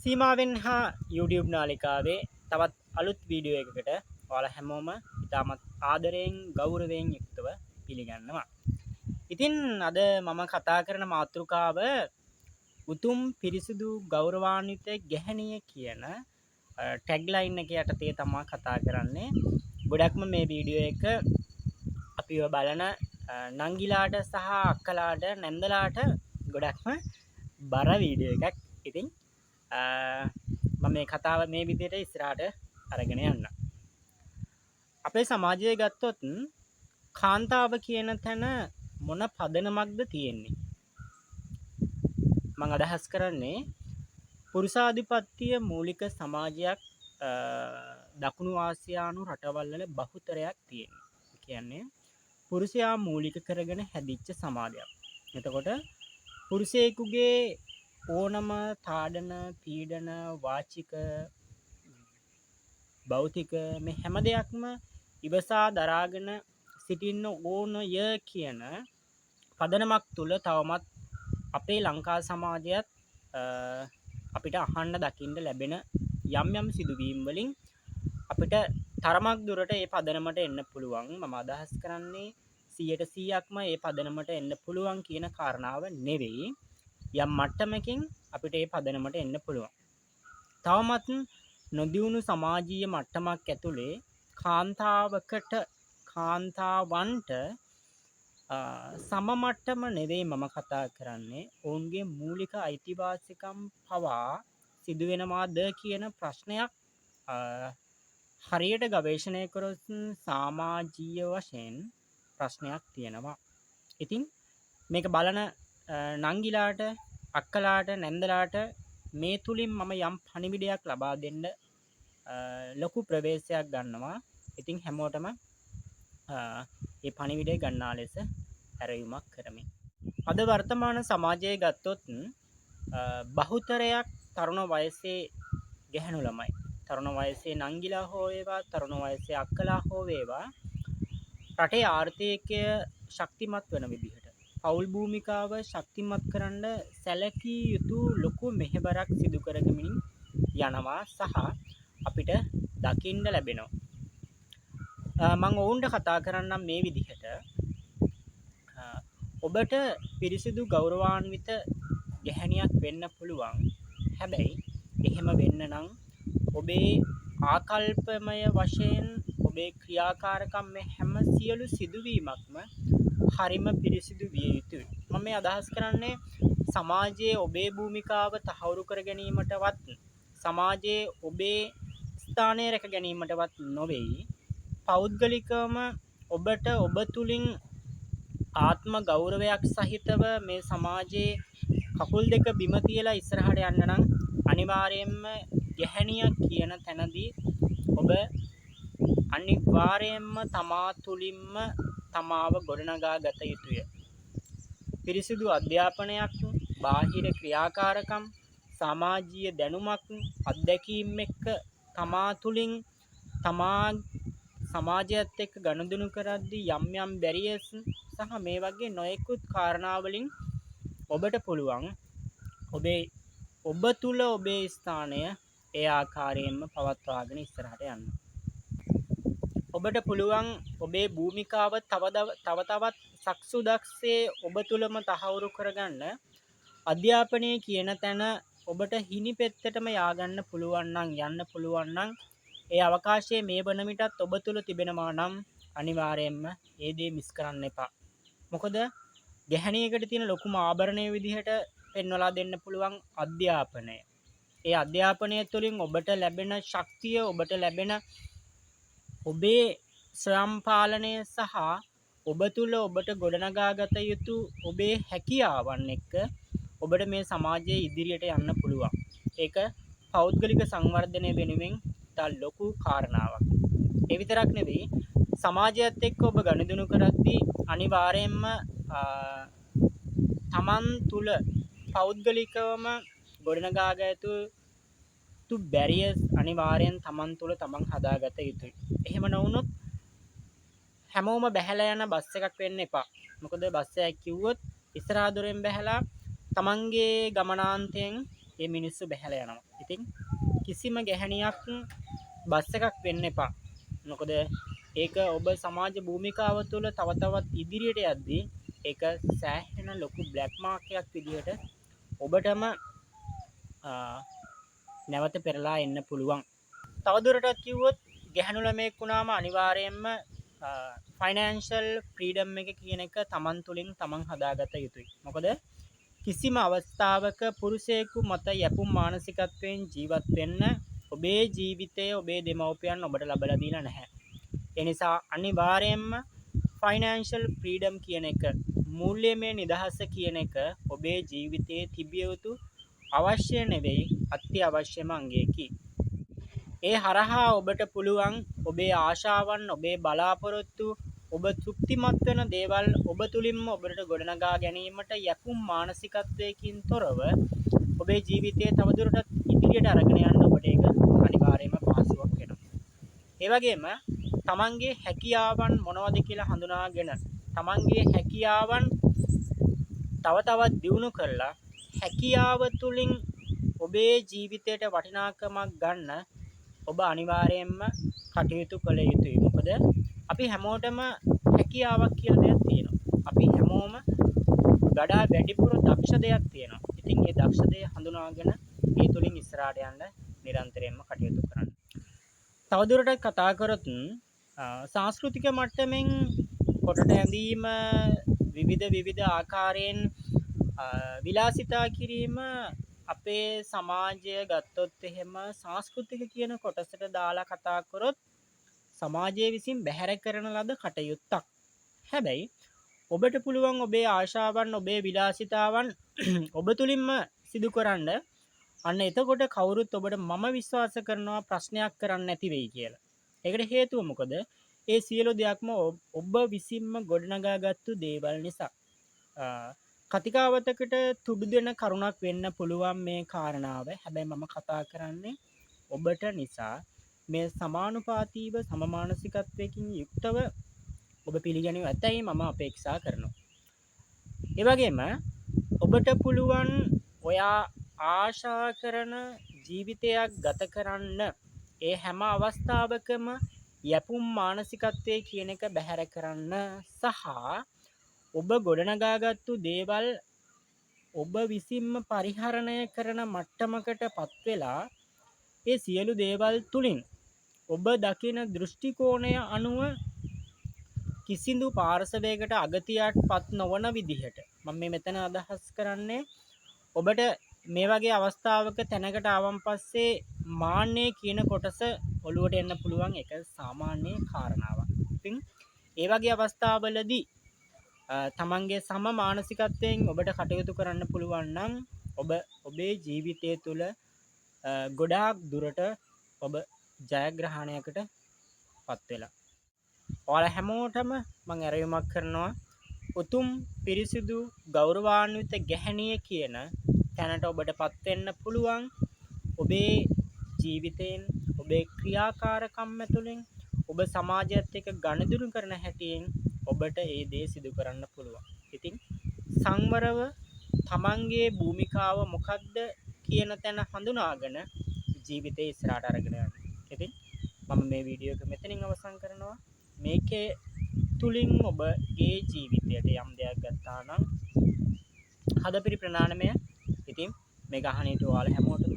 සීමාවෙන් හා YouTube නාලිකාවේ තවත් අලුත් වීඩියෝ එකකට ඔයාලා හැමෝම ඉතාමත් ආදරයෙන් ගෞරවයෙන් යුක්තව පිළිගන්නවා. ඉතින් අද මම කතා කරන මාතෘකාව උතුම් පිරිසිදු ගෞරවාන්විත ගැහැණිය කියන ටැග්ලයින් එක යටතේ තමයි කතා කරන්නේ. ගොඩක්ම මේ වීඩියෝ එක අපිව බලන නංගිලාට සහ අක්කලාට නැන්දලාට ගොඩක්ම බර වීඩියෝ එකක්. ඉතින් මම මේ කතාව මේ විදිහට ඉස්සරහට අරගෙන යන්න. අපේ සමාජය ගත්තොත් කාන්තාව කියන තැන මොන පදනමක්ද තියෙන්නේ? මම අදහස් කරන්නේ පුරුෂාධිපත්‍ය මූලික සමාජයක් දකුණු ආසියානු රටවල් වල බහුතරයක් තියෙනවා. කියන්නේ පුරුෂයා මූලික කරගෙන හැදිච්ච සමාජයක්. එතකොට පුරුෂයෙකුගේ ඕනම තාඩන, පීඩන, වාචික, භෞතික මේ හැම දෙයක්ම ඉවසා දරාගෙන සිටින්න ඕනය කියන පදනමක් තුල තවමත් අපේ ලංකා සමාජයත් අපිට අහන්න දකින්න ලැබෙන යම් සිදුවීම් වලින් අපිට තරමක් දුරට ඒ පදනමට එන්න පුළුවන්. මම අදහස් කරන්නේ 100%ක්ම ඒ පදනමට එන්න පුළුවන් කියන කාරණාව නෙවෙයි. යම් මට්ටමකින් අපිට ඒ පදනමට එන්න පුළුවන්. තවමත් නොදියුණු සමාජීය මට්ටමක් ඇතුලේ කාන්තාවන්ට සම මට්ටම නෙවෙයි මම කතා කරන්නේ. ඔවුන්ගේ මූලික අයිතිවාසිකම් පවා සිදුවෙනවාද කියන ප්‍රශ්නයක් හරියට ගවේෂණය කරොත් සමාජීය වශයෙන් ප්‍රශ්නයක් තියෙනවා. ඉතින් මේක බලන නංගිලාට, අක්කලාට, නැන්දලාට මේ තුලින් මම යම් පණිවිඩයක් ලබා දෙන්න ලොකු ප්‍රවේශයක් ගන්නවා. ඉතින් හැමෝටම මේ පණිවිඩය ගන්නා ලෙස ඇරයුමක් කරමි. අද වර්තමාන සමාජයේ ගත්තොත් බහුතරයක් තරුණ වයසේ ගැහැණු ළමයි, තරුණ වයසේ නංගිලා හෝ වේවා, තරුණ වයසේ අක්කලා හෝ වේවා රටේ ආර්ථිකය ශක්තිමත් වෙන විදිහට පෞල් භූමිකාව ශක්තිමත් කරන්න සැලකිය යුතු ලොකු මෙහෙවරක් සිදු කරගමින් යනවා සහ අපිට දකින්න ලැබෙනවා. මම ඔවුන්ට කතා කරන්නම් මේ විදිහට. ඔබට පිරිසිදු ගෞරවාන්විත ගැහැණියක් වෙන්න පුළුවන්. හැබැයි එහෙම වෙන්න නම් ඔබේ ආකල්පමය වශයෙන් ඔබේ ක්‍රියාකාරකම් මේ හැම සියලු සිදුවීමක්ම හරිම පිරිසිදු විය යුතුයි. මම මේ අදහස් කරන්නේ සමාජයේ ඔබේ භූමිකාව තහවුරු කර ගැනීමටවත්, සමාජයේ ඔබේ ස්ථානය රැක ගැනීමටවත් නොවේයි. පෞද්ගලිකවම ඔබට ඔබ තුලින් ආත්ම ගෞරවයක් සහිතව මේ සමාජයේ කකුල් දෙක බිම තියලා ඉස්සරහට යන්න නම් අනිවාර්යයෙන්ම ගැහැණිය කියන තැනදී ඔබ අනිවාර්යයෙන්ම තමා තුලින්ම තමාව ගොඩනගා ගත යුතුය. පිරිසිදු අධ්‍යාපනයක්, බාහිර ක්‍රියාකාරකම්, සමාජීය දැනුමක්, අත්දැකීම් එක්ක තමා තුලින් තමා සමාජයත් එක්ක ගනුදෙනු කරද්දී යම් බැරියර්ස් සහ මේ වගේ නොයෙකුත් කාරණා වලින් ඔබට පුළුවන් ඔබ තුල ඔබේ ස්ථානය ඒ ආකාරයෙන්ම පවත්වාගෙන ඉස්සරහට යන්න. ඔබට පුළුවන් ඔබේ භූමිකාව තව තවත් සක්සුදක්සේ ඔබ තුලම තහවුරු කරගන්න. අධ්‍යාපනය කියන තැන ඔබට හිණි පෙත්තටම ය아가න්න පුළුවන් නම්, යන්න පුළුවන් නම් ඒ අවකාශයේ මේ වන විටත් ඔබ තුල තිබෙනවා නම් අනිවාර්යයෙන්ම ඒ දේ මිස් කරන්න එපා. මොකද ගැහැණියකට තියෙන ලොකුම ආභරණය විදිහට පෙන්වලා දෙන්න පුළුවන් අධ්‍යාපනය. ඒ අධ්‍යාපනය තුළින් ඔබට ලැබෙන ශක්තිය, ඔබට ලැබෙන ඔබේ ස්වයං පාලනය සහ ඔබ තුල ඔබට ගොඩනගාගත යුතු ඔබේ හැකියාවන් එක්ක ඔබට මේ සමාජයේ ඉදිරියට යන්න පුළුවන්. ඒක පෞද්ගලික සංවර්ධනය වෙනුවෙන් තා ලොකු කාරණාවක්. ඒ විතරක් නෙවෙයි, සමාජයත් එක්ක ඔබ ගනුදෙනු කරද්දී අනිවාර්යයෙන්ම තමන් තුල පෞද්ගලිකවම ගොඩනගාගත යුතු බැරියර්ස් අනිවාර්යෙන් තමන් තුල තමන් හදාගත යුතුයි. එහෙම නොවුනොත් හැමෝම බැහැලා යන බස් එකක් වෙන්න එපා. මොකද බස් එකක් කිව්වොත් ඉස්සරහා දොරෙන් බැහැලා තමන්ගේ ගමනාන්තයෙන් මේ මිනිස්සු බැහැලා යනවා. ඉතින් කිසිම ගැහණියක් බස් එකක් වෙන්න එපා. මොකද ඒක ඔබ සමාජ භූමිකාව තුළ තව තවත් ඉදිරියට යද්දී ඒක සෑහෙන ලොකු බ්ලැක් මාක් එකක් විදිහට ඔබටම නැවත පෙරලා එන්න පුළුවන්. තවදුරටත් කිව්වොත් ගැහණු ළමයෙක් වුණාම අනිවාර්යයෙන්ම ෆයිනෑන්ෂල් ෆ්‍රීඩම් එක කියන එක තමන් තුළින් තමන් හදාගත යුතුයි. මොකද කිසිම අවස්ථාවක පුරුෂයෙකු මත යැපුම් මානසිකත්වයෙන් ජීවත් වෙන්න ඔබේ ජීවිතය ඔබේ දෙමව්පියන් ඔබට ලබලා දීලා නැහැ. ඒ නිසා අනිවාර්යයෙන්ම ෆයිනෑන්ෂල් ෆ්‍රීඩම් කියන එක මූල්‍යමය නිදහස කියන එක ඔබේ ජීවිතයේ තිබිය යුතු අවශ්‍ය නෙවෙයි අත්‍යවශ්‍යම අංගයකි. ඒ හරහා ඔබට පුළුවන් ඔබේ ආශාවන් ඔබේ බලාපොරොත්තු ඔබ තෘප්තිමත් වෙන දේවල් ඔබ තුලින්ම ඔබට ගොඩනගා ගැනීමට යැපුම් මානසිකත්වයකින් තොරව ඔබේ ජීවිතය තවදුරටත් ඉදිරියට අරගෙන යන්න ඔබට ඒක අනිවාර්යයෙන්ම පහසුවක් වෙනවා. ඒ වගේම තමන්ගේ හැකියාවන් මොනවද කියලා හඳුනාගෙන තමන්ගේ හැකියාවන් තව තවත් දියුණු කරලා හැකියාව තුලින් ඔබේ ජීවිතයට වටිනාකමක් ගන්න ඔබ අනිවාර්යයෙන්ම කටයුතු කළ යුතුයි. මොකද අපි හැමෝටම හැකියාවක් කියලා දෙයක් තියෙනවා. අපි හැමෝම වඩා වැඩිපුර දක්ෂ දෙයක් තියෙනවා. ඉතින් මේ දක්ෂ දේ හඳුනාගෙන ඒ තුලින් ඉස්සරහට යන්න නිරන්තරයෙන්ම කටයුතු කරන්න. තවදුරටත් කතා කරොත් සංස්කෘතික මට්ටමින් කොටට ඇඳීම විවිධ ආකාරයෙන් විලාසිතා කිරීම අපේ සමාජය ගත්තොත් එහෙම සංස්කෘතික කියන කොටසට දාලා කතා කරොත් සමාජයේ විසින් බැහැර කරන ලද කටයුත්තක්. හැබැයි ඔබට පුළුවන් ඔබේ ආශාවන් ඔබේ විලාසිතාවන් ඔබ තුලින්ම සිදු කරන්න. අන්න එතකොට කවුරුත් ඔබට මම විශ්වාස කරනවා ප්‍රශ්නයක් කරන්න නැති වෙයි කියලා. ඒකට හේතුව මොකද? ඒ සියලු දෙයක්ම ඔබ විසින්ම ගොඩනගාගත්තු දේවල් නිසා. කතිකාවතකට තුඩු දෙන කරුණක් වෙන්න පුළුවන් මේ කාරණාව. හැබැයි මම කතා කරන්නේ ඔබට නිසා මේ සමානුපාතීව සමමානසිකත්වයකින් යුක්තව ඔබ පිළිගනිව ඇතැයි මම අපේක්ෂා කරනවා. ඒ වගේම ඔබට පුළුවන් ඔයා ආශා කරන ජීවිතයක් ගත කරන්න ඒ හැම අවස්ථාවකම යැපුම් මානසිකත්වයේ කියන එක බැහැර කරන්න සහ ඔබ ගොඩනගාගත්තු දේවල් ඔබ විසින්ම පරිහරණය කරන මට්ටමකට පත් වෙලා ඒ සියලු දේවල් තුලින් ඔබ දකින දෘෂ්ටි කෝණය අනුව කිසිදු පාර්ශවයකට අගතියට පත් නොවන විදිහට මම මෙතන අදහස් කරන්නේ ඔබට මේ වගේ අවස්ථාවක තැනකට ආවන් පස්සේ මාන්නය කියන කොටස ඔළුවට එන්න පුළුවන්. ඒක සාමාන්‍ය කාරණාවක්. ඉතින් ඒ වගේ අවස්ථාවලදී තමන්ගේ සම මානසිකත්වයෙන් ඔබට කටයුතු කරන්න පුළුවන් නම් ඔබ ඔබේ ජීවිතය තුළ ගොඩාක් දුරට ඔබ ජයග්‍රහණයකට පත් වෙලා. ඔයාලා හැමෝටම මම ඇරයුමක් කරනවා උතුම් පිරිසිදු ගෞරවාන්විත ගැහණිය කියන තැනට ඔබට පත් වෙන්න පුළුවන්. ඔබේ ජීවිතයෙන් ඔබේ ක්‍රියාකාරකම් තුළින් ඔබ සමාජයත් එක්ක ගනුදෙනු කරන හැටියෙන් ඔබට ඒ දේ සිදු කරන්න පුළුවන්. ඉතින් සංවරව තමන්ගේ භූමිකාව මොකක්ද කියන තැන හඳුනාගෙන ජීවිතේ ඉස්සරහට අරගෙන යන්න. ඉතින් මම මේ වීඩියෝ එක මෙතනින් අවසන් කරනවා. මේකේ තුලින් ඔබගේ ජීවිතයට යම් දෙයක් ගත්තා නම් හදපිරි ප්‍රණාමය. ඉතින් මේ ගහණේට ඔයාලා හැමෝටම